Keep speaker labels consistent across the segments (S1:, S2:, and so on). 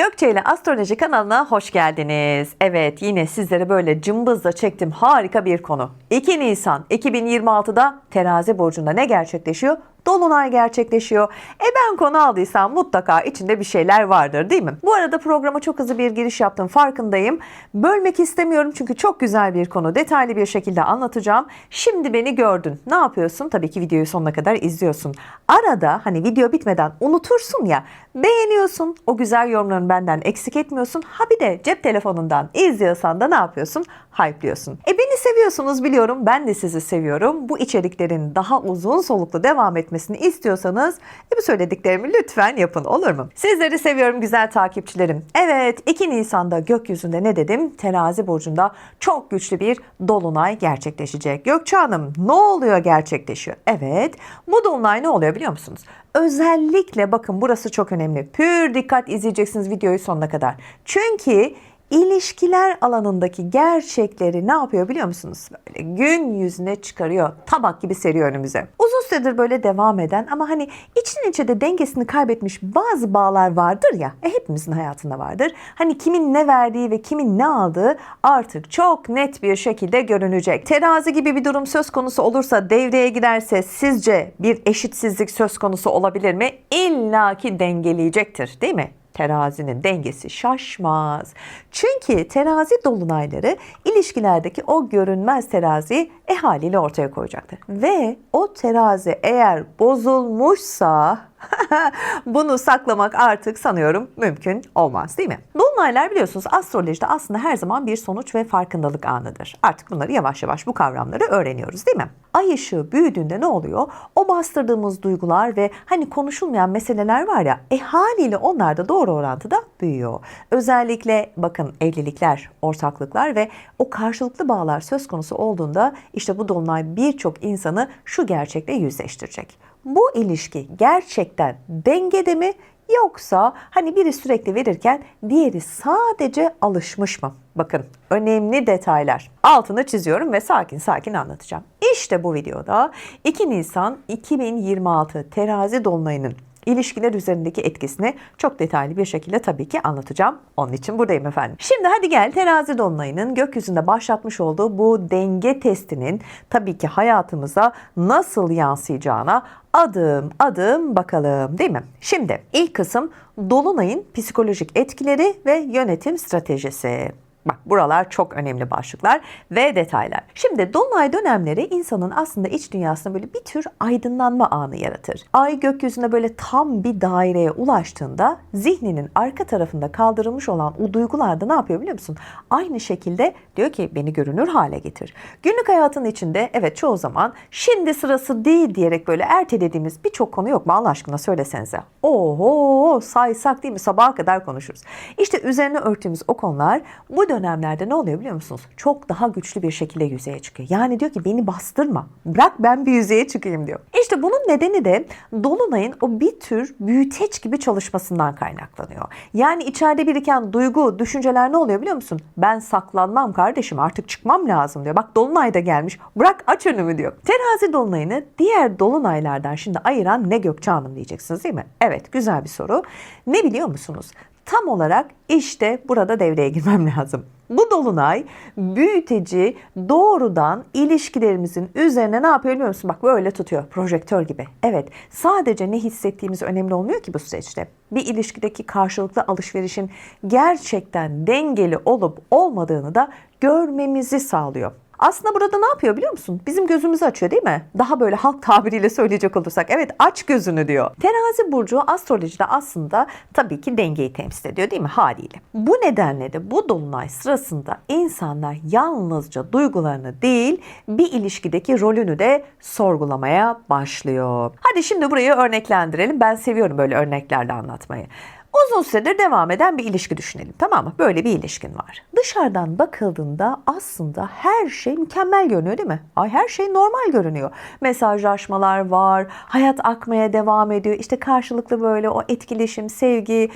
S1: Gökçe ile Astroloji kanalına hoş geldiniz. Evet, yine sizlere böyle cımbızla çektim harika bir konu. 2 Nisan 2026'da Terazi burcunda ne gerçekleşiyor? Dolunay gerçekleşiyor. Ben konu aldıysam mutlaka içinde bir şeyler vardır, değil mi? Bu arada programa çok hızlı bir giriş yaptım, farkındayım. Bölmek istemiyorum çünkü çok güzel bir konu. Detaylı bir şekilde anlatacağım. Şimdi beni gördün. Ne yapıyorsun? Tabii ki videoyu sonuna kadar izliyorsun. Arada hani video bitmeden unutursun ya. Beğeniyorsun. O güzel yorumlarını benden eksik etmiyorsun. Ha bir de cep telefonundan izliyorsan da ne yapıyorsun? Hype'liyorsun. Beni seviyorsunuz biliyorum. Ben de sizi seviyorum. Bu içeriklerin daha uzun soluklu devam etmesini istiyorsanız bu söylediklerimi lütfen yapın, olur mu? Sizleri seviyorum güzel takipçilerim. Evet, 2 Nisan'da gökyüzünde ne dedim? Terazi burcunda çok güçlü bir dolunay gerçekleşecek. Gökçe Hanım, ne oluyor gerçekleşiyor? Evet, bu dolunay ne oluyor biliyor musunuz? Özellikle bakın, burası çok önemli. Pür dikkat izleyeceksiniz videoyu sonuna kadar. Çünkü İlişkiler alanındaki gerçekleri ne yapıyor biliyor musunuz? Böyle gün yüzüne çıkarıyor. Tabak gibi seriyor önümüze. Uzun süredir böyle devam eden ama hani içten içe de dengesini kaybetmiş bazı bağlar vardır ya. Hepimizin hayatında vardır. Hani kimin ne verdiği ve kimin ne aldığı artık çok net bir şekilde görünecek. Terazi gibi bir durum söz konusu olursa, devreye girerse sizce bir eşitsizlik söz konusu olabilir mi? İlla ki dengeleyecektir, değil mi? Terazinin dengesi şaşmaz. Çünkü terazi dolunayları ilişkilerdeki o görünmez teraziyi haliyle ortaya koyacaktır. Ve o terazi eğer bozulmuşsa bunu saklamak artık sanıyorum mümkün olmaz, değil mi? Dolunaylar biliyorsunuz astrolojide aslında her zaman bir sonuç ve farkındalık anıdır. Artık bunları yavaş yavaş, bu kavramları öğreniyoruz, değil mi? Ay ışığı büyüdüğünde ne oluyor? O bastırdığımız duygular ve hani konuşulmayan meseleler var ya, haliyle onlar da doğru orantıda büyüyor. Özellikle bakın, evlilikler, ortaklıklar ve o karşılıklı bağlar söz konusu olduğunda işte bu dolunay birçok insanı şu gerçekle yüzleştirecek. Bu ilişki gerçekten dengede mi, yoksa hani biri sürekli verirken diğeri sadece alışmış mı? Bakın, önemli detaylar. Altını çiziyorum ve sakin sakin anlatacağım. İşte bu videoda 2 Nisan 2026 Terazi dolunayının İlişkiler üzerindeki etkisini çok detaylı bir şekilde tabii ki anlatacağım. Onun için buradayım efendim. Şimdi hadi gel, Terazi dolunayının gökyüzünde başlatmış olduğu bu denge testinin tabii ki hayatımıza nasıl yansıyacağına adım adım bakalım, değil mi? Şimdi ilk kısım dolunayın psikolojik etkileri ve yönetim stratejisi. Bak, buralar çok önemli başlıklar ve detaylar. Şimdi dolunay dönemleri insanın aslında iç dünyasında böyle bir tür aydınlanma anı yaratır. Ay gökyüzünde böyle tam bir daireye ulaştığında zihninin arka tarafında kaldırılmış olan o duygular da ne yapıyor biliyor musun? Aynı şekilde diyor ki beni görünür hale getir. Günlük hayatın içinde evet çoğu zaman şimdi sırası değil diyerek böyle ertelediğimiz birçok konu yok mu Allah aşkına, söylesenize. Oho, saysak değil mi, sabaha kadar konuşuruz. İşte üzerine örttüğümüz o konular bu dönemlerde ne oluyor biliyor musunuz? Çok daha güçlü bir şekilde yüzeye çıkıyor. Yani diyor ki beni bastırma, bırak ben bir yüzeye çıkayım diyor. İşte bunun nedeni de dolunayın o bir tür büyüteç gibi çalışmasından kaynaklanıyor. Yani içeride biriken duygu, düşünceler ne oluyor biliyor musun? Ben saklanmam kardeşim, artık çıkmam lazım diyor. Bak dolunay da gelmiş, bırak aç önümü diyor. Terazi dolunayını diğer dolunaylardan şimdi ayıran ne Gökçe Hanım diyeceksiniz, değil mi? Evet, güzel bir soru. Ne biliyor musunuz? Tam olarak işte burada devreye girmem lazım. Bu dolunay büyüteci, doğrudan ilişkilerimizin üzerine ne yapıyor biliyor musun? Bak böyle tutuyor, projektör gibi. Evet, sadece ne hissettiğimiz önemli olmuyor ki bu süreçte. Bir ilişkideki karşılıklı alışverişin gerçekten dengeli olup olmadığını da görmemizi sağlıyor. Aslında burada ne yapıyor biliyor musun? Bizim gözümüzü açıyor, değil mi? Daha böyle halk tabiriyle söyleyecek olursak, evet, aç gözünü diyor. Terazi burcu astrolojide aslında tabii ki dengeyi temsil ediyor, değil mi, haliyle? Bu nedenle de bu dolunay sırasında insanlar yalnızca duygularını değil, bir ilişkideki rolünü de sorgulamaya başlıyor. Hadi şimdi burayı örneklendirelim. Ben seviyorum böyle örneklerle anlatmayı. Uzun süredir devam eden bir ilişki düşünelim, tamam mı? Böyle bir ilişkin var. Dışarıdan bakıldığında aslında her şey mükemmel görünüyor, değil mi? Ay, her şey normal görünüyor. Mesajlaşmalar var, hayat akmaya devam ediyor. İşte karşılıklı böyle o etkileşim, sevgi,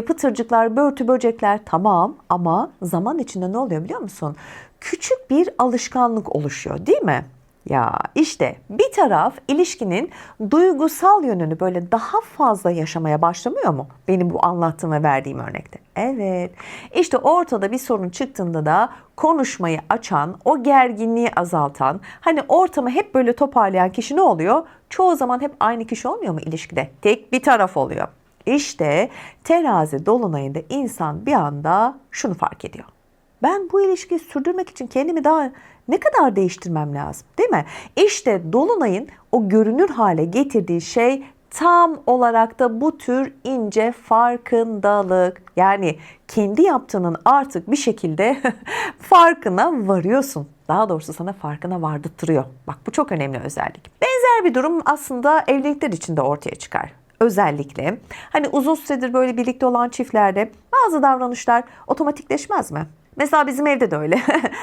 S1: pıtırcıklar, börtü böcekler, tamam, ama zaman içinde ne oluyor biliyor musun? Küçük bir alışkanlık oluşuyor, değil mi? Ya işte bir taraf ilişkinin duygusal yönünü böyle daha fazla yaşamaya başlamıyor mu? Benim bu anlattığım ve verdiğim örnekte. Evet. İşte ortada bir sorun çıktığında da konuşmayı açan, o gerginliği azaltan, hani ortamı hep böyle toparlayan kişi ne oluyor? Çoğu zaman hep aynı kişi olmuyor mu ilişkide? Tek bir taraf oluyor. İşte terazi dolunayında insan bir anda şunu fark ediyor. Ben bu ilişkiyi sürdürmek için kendimi daha ne kadar değiştirmem lazım, değil mi? İşte dolunayın o görünür hale getirdiği şey tam olarak da bu tür ince farkındalık. Yani kendi yaptığının artık bir şekilde farkına varıyorsun. Daha doğrusu sana farkına vardırtıyor. Bak bu çok önemli özellik. Benzer bir durum aslında evlilikler için de ortaya çıkar. Özellikle hani uzun süredir böyle birlikte olan çiftlerde bazı davranışlar otomatikleşmez mi? Mesela bizim evde de öyle.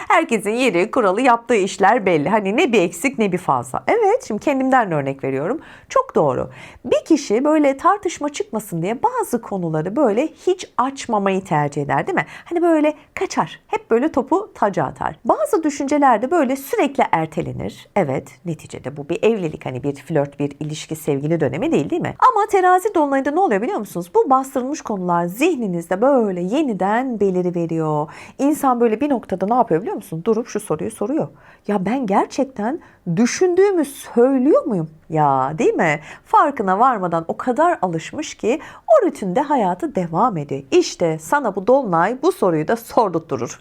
S1: Herkesin yeri, kuralı, yaptığı işler belli. Hani ne bir eksik ne bir fazla. Evet, şimdi kendimden de örnek veriyorum. Çok doğru. Bir kişi böyle tartışma çıkmasın diye bazı konuları böyle hiç açmamayı tercih eder, değil mi? Hani böyle kaçar. Hep böyle topu taca atar. Bazı düşünceler de böyle sürekli ertelenir. Evet, neticede bu bir evlilik. Hani bir flört, bir ilişki, sevgili dönemi değil mi? Ama terazi dolunayında ne oluyor biliyor musunuz? Bu bastırılmış konular zihninizde böyle yeniden beliriveriyor. İnsan böyle bir noktada ne yapıyor biliyor musun? Durup şu soruyu soruyor. Ya ben gerçekten düşündüğümü söylüyor muyum? Ya değil mi? Farkına varmadan o kadar alışmış ki o rutinde hayatı devam ediyor. İşte sana bu dolunay bu soruyu da sordurtturur.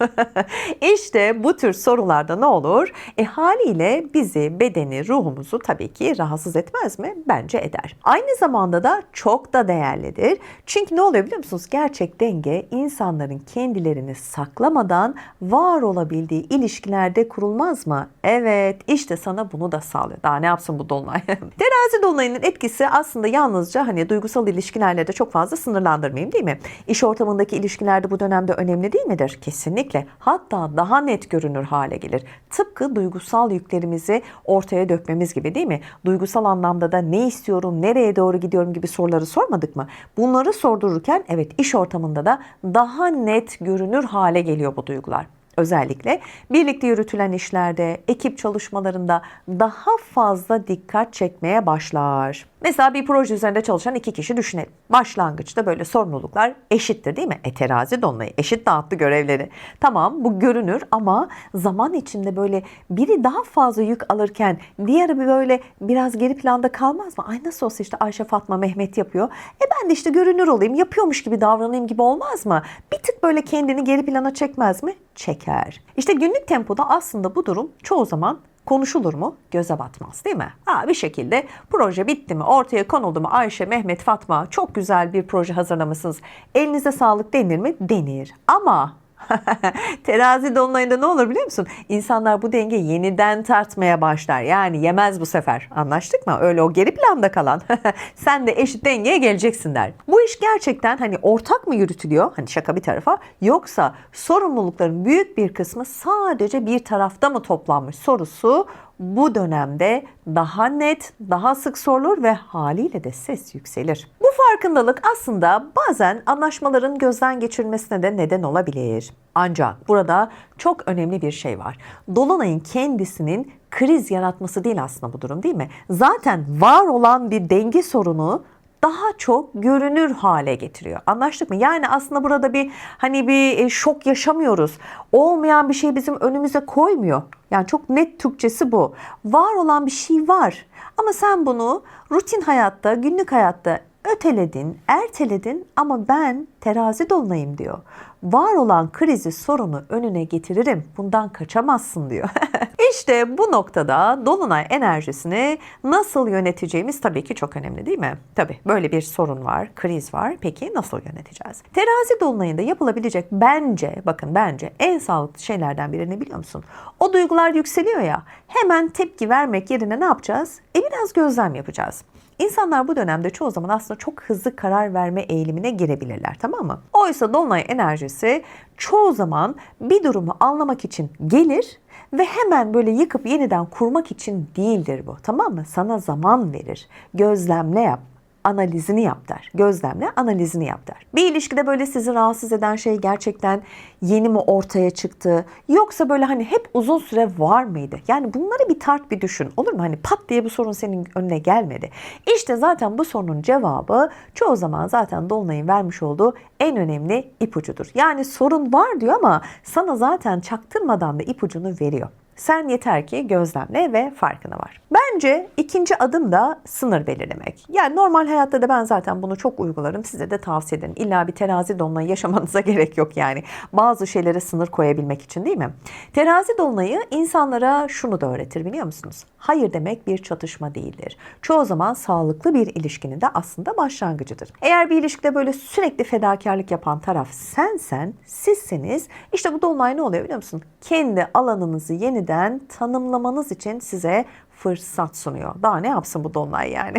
S1: İşte bu tür sorularda ne olur? Haliyle bizi, bedeni, ruhumuzu tabii ki rahatsız etmez mi? Bence eder. Aynı zamanda da çok da değerlidir. Çünkü ne oluyor biliyor musunuz? Gerçek denge insanların kendilerini saklamadan var olabildiği ilişkilerde kurulmaz mı? Evet, işte sana bunu da sağlıyor. Daha ne yapsın bu dolunay? Terazi dolunayının etkisi aslında yalnızca hani duygusal ilişkilerle de çok fazla sınırlandırmayayım, değil mi? İş ortamındaki ilişkilerde bu dönemde önemli değil midir? Kesinlikle. Hatta daha net görünür hale gelir. Tıpkı duygusal yüklerimizi ortaya dökmemiz gibi, değil mi? Duygusal anlamda da ne istiyorum, nereye doğru gidiyorum gibi soruları sormadık mı? Bunları sordururken evet iş ortamında da daha net görünür hale geliyor bu duygular. Özellikle birlikte yürütülen işlerde, ekip çalışmalarında daha fazla dikkat çekmeye başlar. Mesela bir proje üzerinde çalışan iki kişi düşünelim. Başlangıçta böyle sorumluluklar eşittir, değil mi? Terazi dolunayı eşit dağıttı görevleri. Tamam bu görünür ama zaman içinde böyle biri daha fazla yük alırken diğeri böyle biraz geri planda kalmaz mı? Ay nasıl olsa işte Ayşe, Fatma, Mehmet yapıyor. Ben de işte görünür olayım, yapıyormuş gibi davranayım gibi olmaz mı? Bir tık böyle kendini geri plana çekmez mi? Çeker. İşte günlük tempoda aslında bu durum çoğu zaman konuşulur mu? Göze batmaz, değil mi? Bir şekilde proje bitti mi? Ortaya konuldu mu? Ayşe, Mehmet, Fatma çok güzel bir proje hazırlamışsınız. Elinize sağlık denir mi? Denir. Ama terazi dolunayında ne olur biliyor musun? İnsanlar bu dengeyi yeniden tartmaya başlar. Yani yemez bu sefer. Anlaştık mı? Öyle o geri planda kalan. Sen de eşit dengeye geleceksin der. Bu iş gerçekten hani ortak mı yürütülüyor? Hani şaka bir tarafa. Yoksa sorumlulukların büyük bir kısmı sadece bir tarafta mı toplanmış sorusu bu dönemde daha net, daha sık sorulur ve haliyle de ses yükselir. Bu farkındalık aslında bazen anlaşmaların gözden geçirilmesine de neden olabilir. Ancak burada çok önemli bir şey var. Dolunayın kendisinin kriz yaratması değil aslında bu durum, değil mi? Zaten var olan bir denge sorunu daha çok görünür hale getiriyor. Anlaştık mı? Yani aslında burada bir şok yaşamıyoruz. Olmayan bir şey bizim önümüze koymuyor. Yani çok net Türkçesi bu. Var olan bir şey var. Ama sen bunu rutin hayatta, günlük hayatta öteledin, erteledin ama ben terazi dolunayım diyor. Var olan krizi, sorunu önüne getiririm. Bundan kaçamazsın diyor. İşte bu noktada dolunay enerjisini nasıl yöneteceğimiz tabii ki çok önemli, değil mi? Tabii böyle bir sorun var, kriz var. Peki nasıl yöneteceğiz? Terazi dolunayında yapılabilecek bence en sağlıklı şeylerden biri ne biliyor musun? O duygular yükseliyor ya, hemen tepki vermek yerine ne yapacağız? Biraz gözlem yapacağız. İnsanlar bu dönemde çoğu zaman aslında çok hızlı karar verme eğilimine girebilirler, tamam mı? Oysa dolunay enerjisi çoğu zaman bir durumu anlamak için gelir ve hemen böyle yıkıp yeniden kurmak için değildir bu, tamam mı? Sana zaman verir, gözlemle yap. analizini yap der. Gözlemle, analizini yap der. Bir ilişkide böyle sizi rahatsız eden şey gerçekten yeni mi ortaya çıktı? Yoksa böyle hani hep uzun süre var mıydı? Yani bunları bir tart, bir düşün. Olur mu? Hani pat diye bu sorun senin önüne gelmedi. İşte zaten bu sorunun cevabı çoğu zaman zaten Dolunay'ın vermiş olduğu en önemli ipucudur. Yani sorun var diyor ama sana zaten çaktırmadan da ipucunu veriyor. Sen yeter ki gözlemle ve farkına var. Bence ikinci adım da sınır belirlemek. Yani normal hayatta da ben zaten bunu çok uygularım. Size de tavsiye ederim. İlla bir terazi dolunayı yaşamanıza gerek yok yani. Bazı şeylere sınır koyabilmek için, değil mi? Terazi dolunayı insanlara şunu da öğretir, biliyor musunuz? Hayır demek bir çatışma değildir. Çoğu zaman sağlıklı bir ilişkinin de aslında başlangıcıdır. Eğer bir ilişkide böyle sürekli fedakarlık yapan taraf sizseniz, işte bu dolunay ne oluyor biliyor musun? Kendi alanınızı yeniden tanımlamanız için size fırsat sunuyor. Daha ne yapsın bu dolunay yani?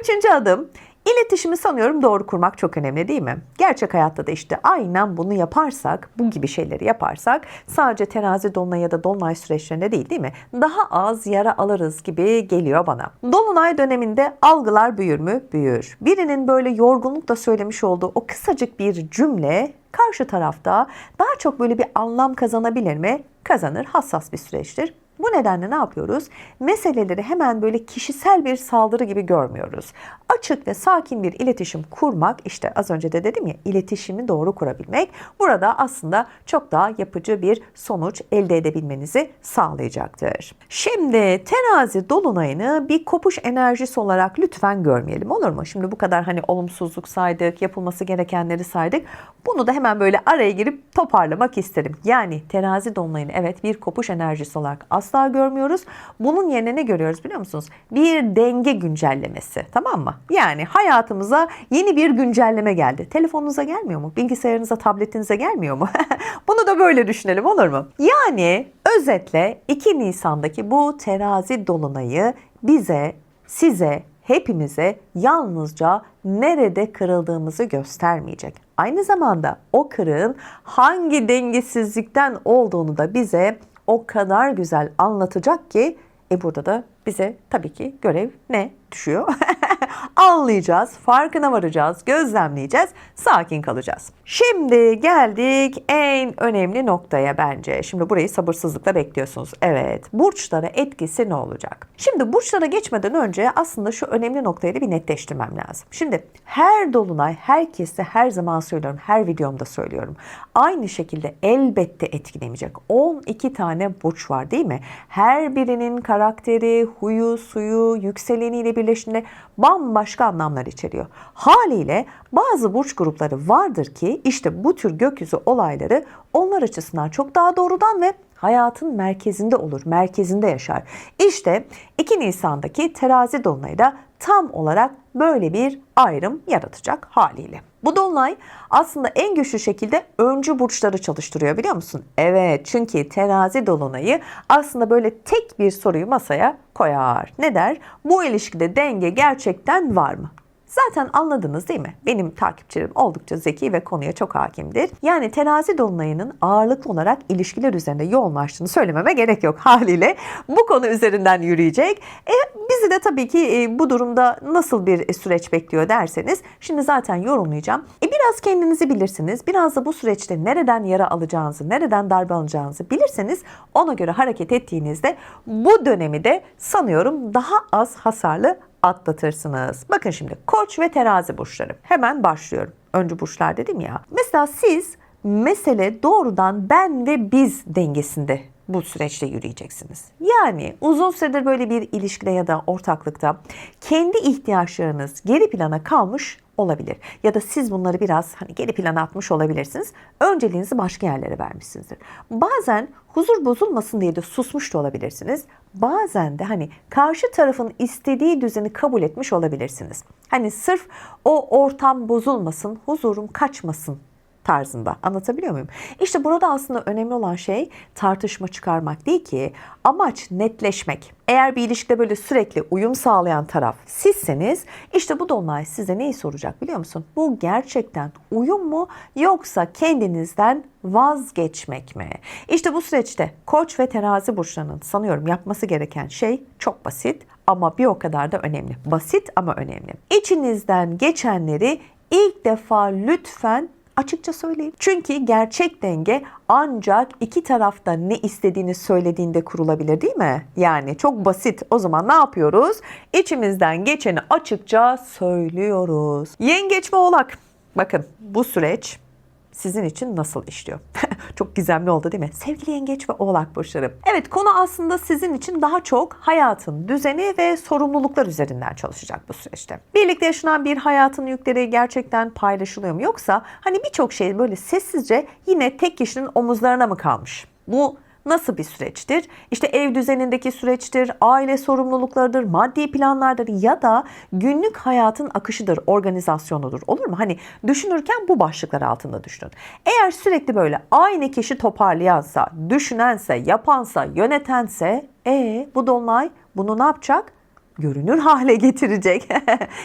S1: Üçüncü adım, İletişimi sanıyorum doğru kurmak çok önemli, değil mi? Gerçek hayatta da işte aynen bunu yaparsak, bu gibi şeyleri yaparsak sadece terazi dolunay ya da dolunay süreçlerinde değil mi? Daha az yara alırız gibi geliyor bana. Dolunay döneminde algılar büyür mü? Büyür. Birinin böyle yorgunlukla söylemiş olduğu o kısacık bir cümle karşı tarafta daha çok böyle bir anlam kazanabilir mi? Kazanır. Hassas bir süreçtir. Bu nedenle ne yapıyoruz? Meseleleri hemen böyle kişisel bir saldırı gibi görmüyoruz. Açık ve sakin bir iletişim kurmak, işte az önce de dedim ya, iletişimi doğru kurabilmek burada aslında çok daha yapıcı bir sonuç elde edebilmenizi sağlayacaktır. Şimdi terazi dolunayını bir kopuş enerjisi olarak lütfen görmeyelim, olur mu? Şimdi bu kadar hani olumsuzluk saydık, yapılması gerekenleri saydık. Bunu da hemen böyle araya girip toparlamak isterim. Yani terazi dolunayını evet bir kopuş enerjisi olarak asla görmüyoruz. Bunun yerine ne görüyoruz biliyor musunuz? Bir denge güncellemesi, tamam mı? Yani hayatımıza yeni bir güncelleme geldi. Telefonunuza gelmiyor mu? Bilgisayarınıza, tabletinize gelmiyor mu? Bunu da böyle düşünelim, olur mu? Yani özetle 2 Nisan'daki bu terazi dolunayı bize, size, hepimize yalnızca nerede kırıldığımızı göstermeyecek. Aynı zamanda o kırığın hangi dengesizlikten olduğunu da bize o kadar güzel anlatacak ki burada da bize tabii ki görev ne düşüyor? Anlayacağız, farkına varacağız, gözlemleyeceğiz, sakin kalacağız. Şimdi geldik en önemli noktaya bence. Şimdi burayı sabırsızlıkla bekliyorsunuz. Evet, burçlara etkisi ne olacak? Şimdi burçlara geçmeden önce aslında şu önemli noktayı da bir netleştirmem lazım. Şimdi her dolunay, herkese her zaman söylüyorum, her videomda söylüyorum. Aynı şekilde elbette etkilemeyecek. 12 tane burç var, değil mi? Her birinin karakteri, huyu, suyu, yükseleniyle birleştiğinde bambaşka anlamlar içeriyor. Haliyle bazı burç grupları vardır ki işte bu tür gökyüzü olayları onlar açısından çok daha doğrudan ve hayatın merkezinde olur, merkezinde yaşar. İşte 2 Nisan'daki terazi dolunayı da tam olarak böyle bir ayrım yaratacak haliyle. Bu dolunay aslında en güçlü şekilde öncü burçları çalıştırıyor, biliyor musun? Evet, çünkü terazi dolunayı aslında böyle tek bir soruyu masaya koyar. Ne der? Bu ilişkide denge gerçekten var mı? Zaten anladınız değil mi? Benim takipçilerim oldukça zeki ve konuya çok hakimdir. Yani terazi dolunayının ağırlıklı olarak ilişkiler üzerinde yoğunlaştığını söylememe gerek yok haliyle. Bu konu üzerinden yürüyecek. Bizi de tabii ki bu durumda nasıl bir süreç bekliyor derseniz, şimdi zaten yorumlayacağım. Biraz kendinizi bilirsiniz. Biraz da bu süreçte nereden yara alacağınızı, nereden darbe alacağınızı bilirseniz ona göre hareket ettiğinizde bu dönemi de sanıyorum daha az hasarlı atlatırsınız. Bakın şimdi Koç ve Terazi burçları. Hemen başlıyorum. Öncü burçlar dedim ya. Mesela siz mesele doğrudan ben ve biz dengesinde bu süreçte yürüyeceksiniz. Yani uzun süredir böyle bir ilişkide ya da ortaklıkta kendi ihtiyaçlarınız geri plana kalmış olabilir. Ya da siz bunları biraz geri plana atmış olabilirsiniz. Önceliğinizi başka yerlere vermişsinizdir. Bazen huzur bozulmasın diye de susmuş da olabilirsiniz. Bazen de karşı tarafın istediği düzeni kabul etmiş olabilirsiniz. Sırf o ortam bozulmasın, huzurum kaçmasın tarzında. Anlatabiliyor muyum? İşte burada aslında önemli olan şey tartışma çıkarmak değil ki, amaç netleşmek. Eğer bir ilişkide böyle sürekli uyum sağlayan taraf sizseniz, işte bu dolunay size neyi soracak biliyor musun? Bu gerçekten uyum mu, yoksa kendinizden vazgeçmek mi? İşte bu süreçte Koç ve Terazi burçlarının sanıyorum yapması gereken şey çok basit. ama bir o kadar da önemli. Basit ama önemli. İçinizden geçenleri ilk defa lütfen açıkça söyleyin. Çünkü gerçek denge ancak iki tarafta ne istediğini söylediğinde kurulabilir, değil mi? Yani çok basit. O zaman ne yapıyoruz? İçimizden geçeni açıkça söylüyoruz. Yengeç ve Oğlak. Bakın bu süreç sizin için nasıl işliyor? Çok gizemli oldu değil mi? Sevgili Yengeç ve Oğlak burçları. Evet, konu aslında sizin için daha çok hayatın düzeni ve sorumluluklar üzerinden çalışacak bu süreçte. Birlikte yaşanan bir hayatın yükleri gerçekten paylaşılıyor mu? Yoksa hani birçok şey böyle sessizce yine tek kişinin omuzlarına mı kalmış? Bu nasıl bir süreçtir? İşte ev düzenindeki süreçtir, aile sorumluluklarıdır, maddi planlardır ya da günlük hayatın akışıdır, organizasyonudur. Olur mu? Hani düşünürken bu başlıklar altında düşünün. Eğer sürekli böyle aynı kişi toparlayansa, düşünense, yapansa, yönetense, bu dolunay bunu ne yapacak? Görünür hale getirecek.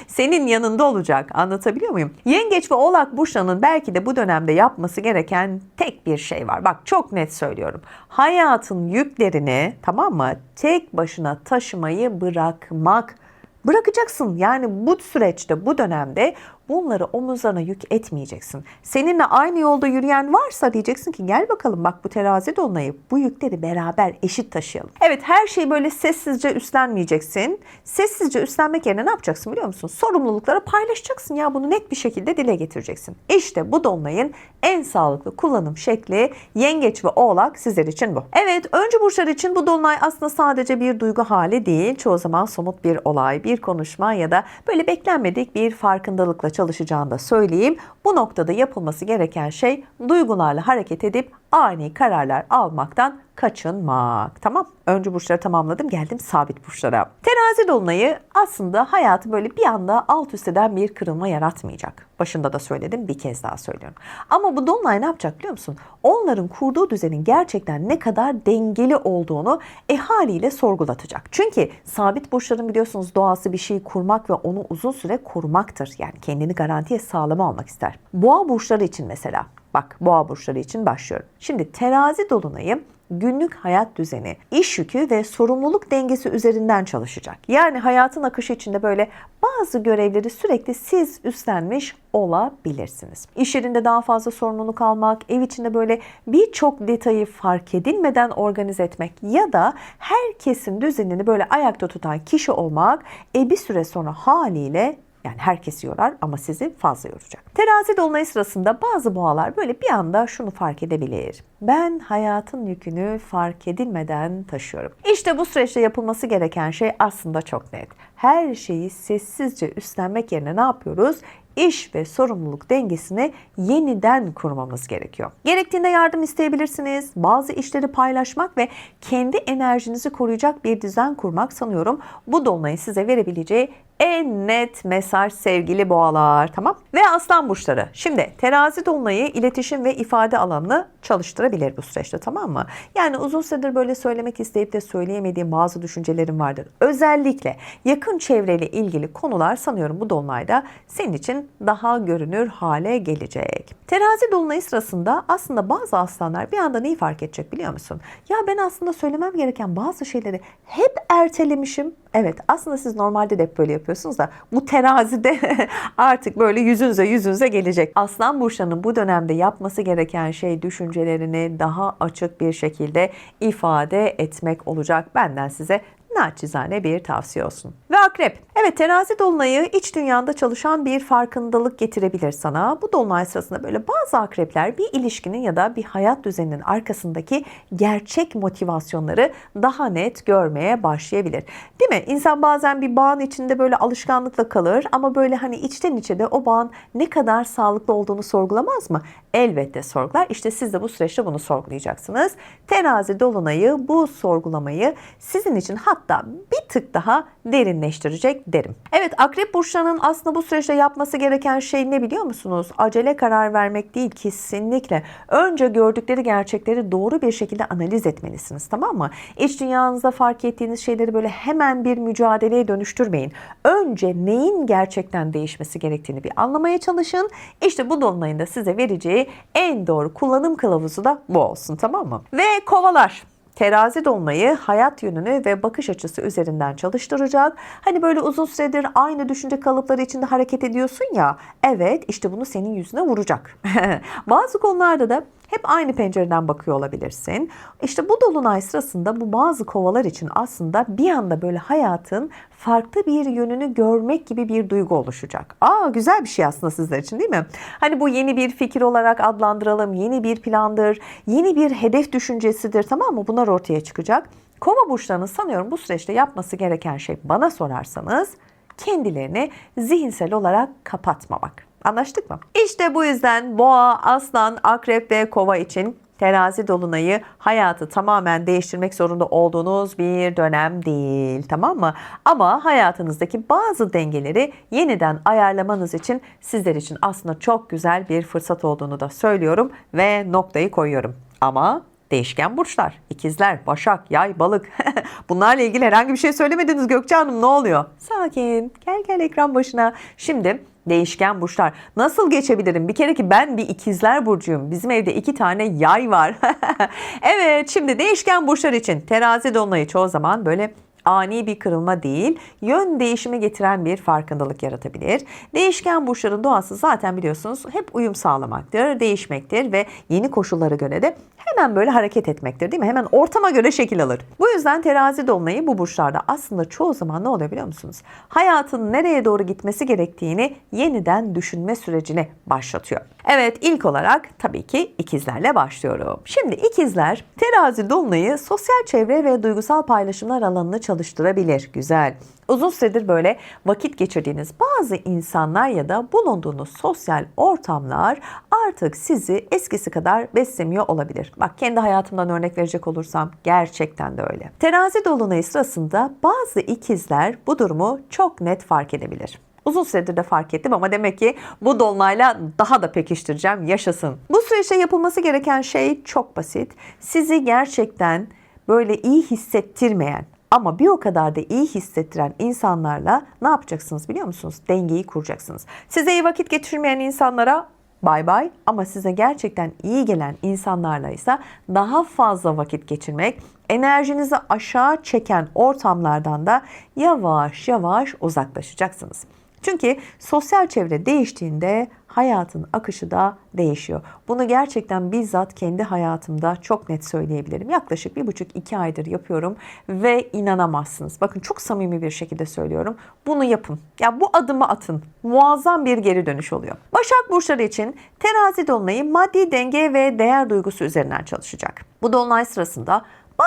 S1: Senin yanında olacak. Anlatabiliyor muyum? Yengeç ve Oğlak burçlarının belki de bu dönemde yapması gereken tek bir şey var. Bak çok net söylüyorum. Hayatın yüklerini, tamam mı, tek başına taşımayı bırakacaksın. Yani bu süreçte, bu dönemde bunları omuzlarına yük etmeyeceksin. Seninle aynı yolda yürüyen varsa diyeceksin ki gel bakalım, bak bu terazi dolunayı, bu yükleri beraber eşit taşıyalım. Evet, her şeyi böyle sessizce üstlenmeyeceksin. Sessizce üstlenmek yerine ne yapacaksın biliyor musun? Sorumlulukları paylaşacaksın ya, bunu net bir şekilde dile getireceksin. İşte bu dolunayın en sağlıklı kullanım şekli Yengeç ve Oğlak sizler için bu. Evet, öncü burçlar için bu dolunay aslında sadece bir duygu hali değil. Çoğu zaman somut bir olay, bir konuşma ya da böyle beklenmedik bir farkındalıkla çalışacağını da söyleyeyim. Bu noktada yapılması gereken şey duygularla hareket edip ani kararlar almaktan kaçınmak. Tamam. Öncü burçları tamamladım. Geldim sabit burçlara. Terazi dolunayı aslında hayatı böyle bir anda alt üst eden bir kırılma yaratmayacak. Başında da söyledim, bir kez daha söylüyorum. Ama bu dolunay ne yapacak biliyor musun? Onların kurduğu düzenin gerçekten ne kadar dengeli olduğunu haliyle sorgulatacak. Çünkü sabit burçların biliyorsunuz doğası bir şeyi kurmak ve onu uzun süre korumaktır. Yani kendini garantiye sağlama almak ister. Boğa burçları için mesela. Bak, boğa burçları için başlıyorum. Şimdi terazi dolunayı günlük hayat düzeni, iş yükü ve sorumluluk dengesi üzerinden çalışacak. Yani hayatın akışı içinde böyle bazı görevleri sürekli siz üstlenmiş olabilirsiniz. İş yerinde daha fazla sorumluluk almak, ev içinde böyle birçok detayı fark edilmeden organize etmek ya da herkesin düzenini böyle ayakta tutan kişi olmak bir süre sonra haliyle, yani herkesi yorar ama sizi fazla yoracak. Terazi dolunayı sırasında bazı boğalar böyle bir anda şunu fark edebilir. Ben hayatın yükünü fark edilmeden taşıyorum. İşte bu süreçte yapılması gereken şey aslında çok net. Her şeyi sessizce üstlenmek yerine ne yapıyoruz? İş ve sorumluluk dengesini yeniden kurmamız gerekiyor. Gerektiğinde yardım isteyebilirsiniz. Bazı işleri paylaşmak ve kendi enerjinizi koruyacak bir düzen kurmak sanıyorum bu dolunayın size verebileceği en net mesaj sevgili boğalar. Tamam. Ve aslan burçları. Şimdi terazi dolunayı iletişim ve ifade alanını çalıştırabilir bu süreçte, tamam mı? Yani uzun süredir böyle söylemek isteyip de söyleyemediğim bazı düşüncelerim vardır. Özellikle yakın çevreyle ilgili konular sanıyorum bu dolunayda senin için daha görünür hale gelecek. Terazi dolunayı sırasında aslında bazı aslanlar bir anda neyi fark edecek biliyor musun? Ya ben aslında söylemem gereken bazı şeyleri hep ertelemişim. Evet, aslında siz normalde de hep böyle yapıyorsunuz da bu terazide artık böyle yüzünüze gelecek. Aslan burçlarının bu dönemde yapması gereken şey düşüncelerini daha açık bir şekilde ifade etmek olacak. Benden size naçizane bir tavsiye olsun. Ve akrep. Evet, terazi dolunayı iç dünyanda çalışan bir farkındalık getirebilir sana. Bu dolunay sırasında böyle bazı akrepler bir ilişkinin ya da bir hayat düzeninin arkasındaki gerçek motivasyonları daha net görmeye başlayabilir. Değil mi? İnsan bazen bir bağın içinde böyle alışkanlıkla kalır ama böyle hani içten içe de o bağın ne kadar sağlıklı olduğunu sorgulamaz mı? Elbette sorgular. İşte siz de bu süreçte bunu sorgulayacaksınız. Terazi dolunayı bu sorgulamayı sizin için hatta bir tık daha derinleştirecek derim. Evet, akrep burçlarının aslında bu süreçte yapması gereken şey ne biliyor musunuz? Acele karar vermek değil, kesinlikle. Önce gördükleri gerçekleri doğru bir şekilde analiz etmelisiniz, tamam mı? İç dünyanızda fark ettiğiniz şeyleri böyle hemen bir mücadeleye dönüştürmeyin. Önce neyin gerçekten değişmesi gerektiğini bir anlamaya çalışın. İşte bu dolunayın da size vereceği en doğru kullanım kılavuzu da bu olsun, tamam mı? Ve kovalar. Terazi dolunayı hayat yönünü ve bakış açısı üzerinden çalıştıracak. Hani böyle uzun süredir aynı düşünce kalıpları içinde hareket ediyorsun ya. Evet, işte bunu senin yüzüne vuracak. Bazı konularda da hep aynı pencereden bakıyor olabilirsin. İşte bu dolunay sırasında bu bazı kovalar için aslında bir anda böyle hayatın farklı bir yönünü görmek gibi bir duygu oluşacak. Güzel bir şey aslında sizler için, değil mi? Hani bu yeni bir fikir olarak adlandıralım, yeni bir plandır, yeni bir hedef düşüncesidir, tamam mı? Bunlar ortaya çıkacak. Kova burçlarının sanıyorum bu süreçte yapması gereken şey, bana sorarsanız, kendilerini zihinsel olarak kapatmamak. Anlaştık mı? İşte bu yüzden Boğa, Aslan, Akrep ve Kova için terazi dolunayı hayatı tamamen değiştirmek zorunda olduğunuz bir dönem değil, tamam mı? Ama hayatınızdaki bazı dengeleri yeniden ayarlamanız için sizler için aslında çok güzel bir fırsat olduğunu da söylüyorum ve noktayı koyuyorum. Ama değişken burçlar, ikizler, başak, yay, balık. Bunlarla ilgili herhangi bir şey söylemediniz Gökçe Hanım, ne oluyor? Sakin, gel ekran başına. Şimdi değişken burçlar. Nasıl geçebilirim? Bir kere ki ben bir ikizler burcuyum. Bizim evde 2 tane yay var. Evet, şimdi değişken burçlar için terazi dolunayı çoğu zaman böyle ani bir kırılma değil, yön değişimi getiren bir farkındalık yaratabilir. Değişken burçların doğası zaten biliyorsunuz hep uyum sağlamaktır, değişmektir ve yeni koşullara göre de hemen böyle hareket etmektir, değil mi? Hemen ortama göre şekil alır. Bu yüzden terazi dolunayı bu burçlarda aslında çoğu zaman ne oluyor biliyor musunuz? Hayatın nereye doğru gitmesi gerektiğini yeniden düşünme sürecini başlatıyor. Evet, ilk olarak tabii ki ikizlerle başlıyorum. Şimdi ikizler terazi dolunayı sosyal çevre ve duygusal paylaşımlar alanını çalıştırabilir. Güzel. Uzun süredir böyle vakit geçirdiğiniz bazı insanlar ya da bulunduğunuz sosyal ortamlar artık sizi eskisi kadar beslemiyor olabilir. Bak, kendi hayatımdan örnek verecek olursam gerçekten de öyle. Terazi dolunayı sırasında bazı ikizler bu durumu çok net fark edebilir. Uzun süredir de fark ettim ama demek ki bu dolunayla daha da pekiştireceğim, yaşasın. Bu süreçte yapılması gereken şey çok basit. Sizi gerçekten böyle iyi hissettirmeyen ama bir o kadar da iyi hissettiren insanlarla ne yapacaksınız biliyor musunuz? Dengeyi kuracaksınız. Size iyi vakit geçirmeyen insanlara bay bay, ama size gerçekten iyi gelen insanlarla ise daha fazla vakit geçirmek, enerjinizi aşağı çeken ortamlardan da yavaş yavaş uzaklaşacaksınız. Çünkü sosyal çevre değiştiğinde hayatın akışı da değişiyor. Bunu gerçekten bizzat kendi hayatımda çok net söyleyebilirim. Yaklaşık 1,5-2 aydır yapıyorum ve inanamazsınız. Bakın, çok samimi bir şekilde söylüyorum. Bunu yapın. Ya bu adımı atın. Muazzam bir geri dönüş oluyor. Başak burçları için terazi dolunayı maddi denge ve değer duygusu üzerinden çalışacak. Bu dolunay sırasında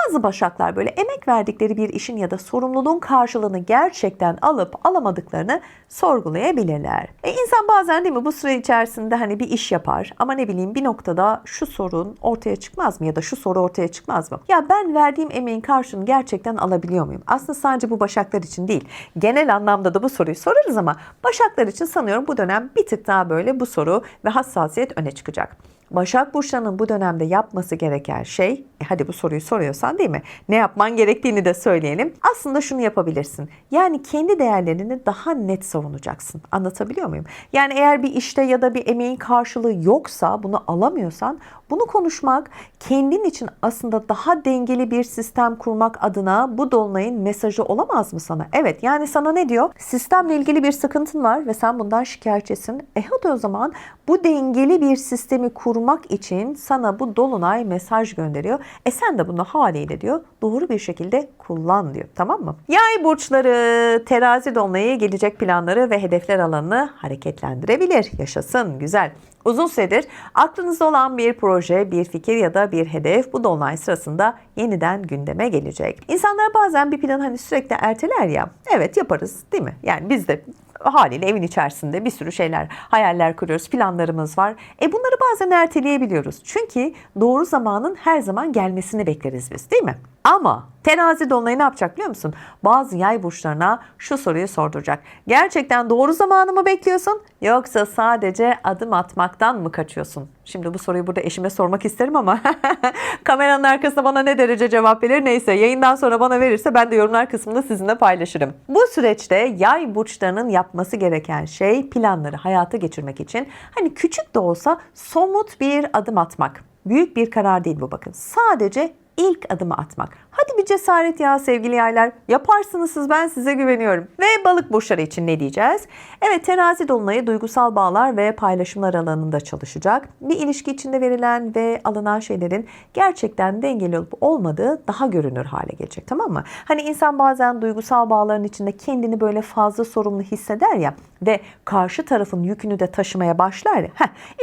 S1: bazı başaklar böyle emek verdikleri bir işin ya da sorumluluğun karşılığını gerçekten alıp alamadıklarını sorgulayabilirler. İnsan bazen, değil mi, bu süre içerisinde hani bir iş yapar ama ne bileyim bir noktada şu sorun ortaya çıkmaz mı ya da şu soru ortaya çıkmaz mı? Ya ben verdiğim emeğin karşılığını gerçekten alabiliyor muyum? Aslında sadece bu başaklar için değil, genel anlamda da bu soruyu sorarız ama başaklar için sanıyorum bu dönem bir tık daha böyle bu soru ve hassasiyet öne çıkacak. Başak burçlarının bu dönemde yapması gereken şey, hadi bu soruyu soruyorsan, değil mi? Ne yapman gerektiğini de söyleyelim. Aslında şunu yapabilirsin. Yani kendi değerlerini daha net savunacaksın. Anlatabiliyor muyum? Yani eğer bir işte ya da bir emeğin karşılığı yoksa, bunu alamıyorsan, bunu konuşmak, kendin için aslında daha dengeli bir sistem kurmak adına bu dolunayın mesajı olamaz mı sana? Evet, yani sana ne diyor? Sistemle ilgili bir sıkıntın var ve sen bundan şikayetçisin. Hadi o zaman bu dengeli bir sistemi kurmak için sana bu dolunay mesaj gönderiyor. Sen de bunu haliyle diyor doğru bir şekilde kullan diyor. Tamam mı? Yay burçları terazi dolunayı gelecek planları ve hedefler alanını hareketlendirebilir. Yaşasın, güzel. Uzun süredir aklınızda olan bir proje, bir fikir ya da bir hedef bu dolunay sırasında yeniden gündeme gelecek. İnsanlar bazen bir plan hani sürekli erteler ya. Evet, yaparız, değil mi? Yani biz de haliyle evin içerisinde bir sürü şeyler, hayaller kuruyoruz, planlarımız var. Bunları bazen erteleyebiliyoruz. Çünkü doğru zamanın her zaman gelmesini bekleriz biz, değil mi? Ama terazi dolunayı ne yapacak biliyor musun? Bazı yay burçlarına şu soruyu sorduracak. Gerçekten doğru zamanı mı bekliyorsun? Yoksa sadece adım atmaktan mı kaçıyorsun? Şimdi bu soruyu burada eşime sormak isterim ama kameranın arkasında bana ne derece cevap verir? Neyse, yayından sonra bana verirse ben de yorumlar kısmında sizinle paylaşırım. Bu süreçte yay burçlarının yapması gereken şey, planları hayata geçirmek için hani küçük de olsa somut bir adım atmak. Büyük bir karar değil bu, bakın. Sadece ilk adımı atmak. Hadi bir cesaret ya sevgili yaylar. Yaparsınız siz, ben size güveniyorum. Ve balık burçları için ne diyeceğiz? Evet, terazi dolunayı duygusal bağlar ve paylaşımlar alanında çalışacak. Bir ilişki içinde verilen ve alınan şeylerin gerçekten dengeli olup olmadığı daha görünür hale gelecek, tamam mı? Hani insan bazen duygusal bağların içinde kendini böyle fazla sorumlu hisseder ya ve karşı tarafın yükünü de taşımaya başlar ya.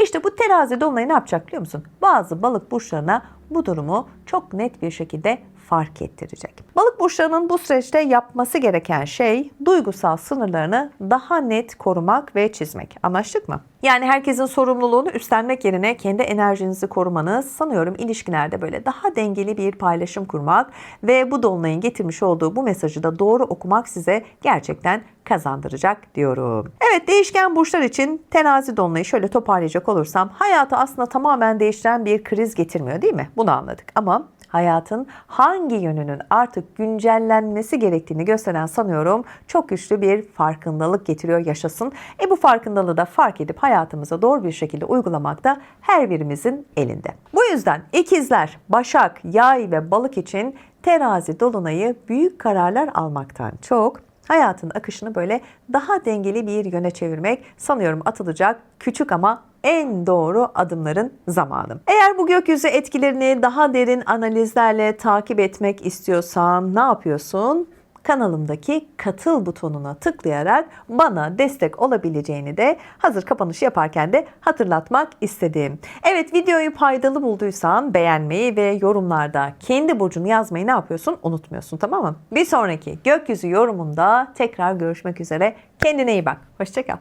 S1: İşte bu terazi dolunayı ne yapacak biliyor musun? Bazı balık burçlarına bu durumu çok net bir şekilde fark ettirecek. Balık burçlarının bu süreçte yapması gereken şey duygusal sınırlarını daha net korumak ve çizmek. Anlaştık mı? Yani herkesin sorumluluğunu üstlenmek yerine kendi enerjinizi korumanız, sanıyorum ilişkilerde böyle daha dengeli bir paylaşım kurmak ve bu dolunayın getirmiş olduğu bu mesajı da doğru okumak size gerçekten kazandıracak diyorum. Evet, değişken burçlar için terazi dolunayı şöyle toparlayacak olursam, hayatı aslında tamamen değiştiren bir kriz getirmiyor, değil mi? Bunu anladık ama hayatın hangi yönünün artık güncellenmesi gerektiğini gösteren, sanıyorum, çok güçlü bir farkındalık getiriyor yaşasın. Bu farkındalığı da fark edip hayatımıza doğru bir şekilde uygulamak da her birimizin elinde. Bu yüzden ikizler, başak, yay ve balık için terazi dolunayı büyük kararlar almaktan çok hayatın akışını böyle daha dengeli bir yöne çevirmek, sanıyorum, atılacak küçük ama en doğru adımların zamanı. Eğer bu gökyüzü etkilerini daha derin analizlerle takip etmek istiyorsan ne yapıyorsun? Kanalımdaki katıl butonuna tıklayarak bana destek olabileceğini de hazır kapanış yaparken de hatırlatmak istedim. Evet, videoyu faydalı bulduysan beğenmeyi ve yorumlarda kendi burcunu yazmayı ne yapıyorsun? Unutmuyorsun, tamam mı? Bir sonraki gökyüzü yorumunda tekrar görüşmek üzere. Kendine iyi bak. Hoşça kal.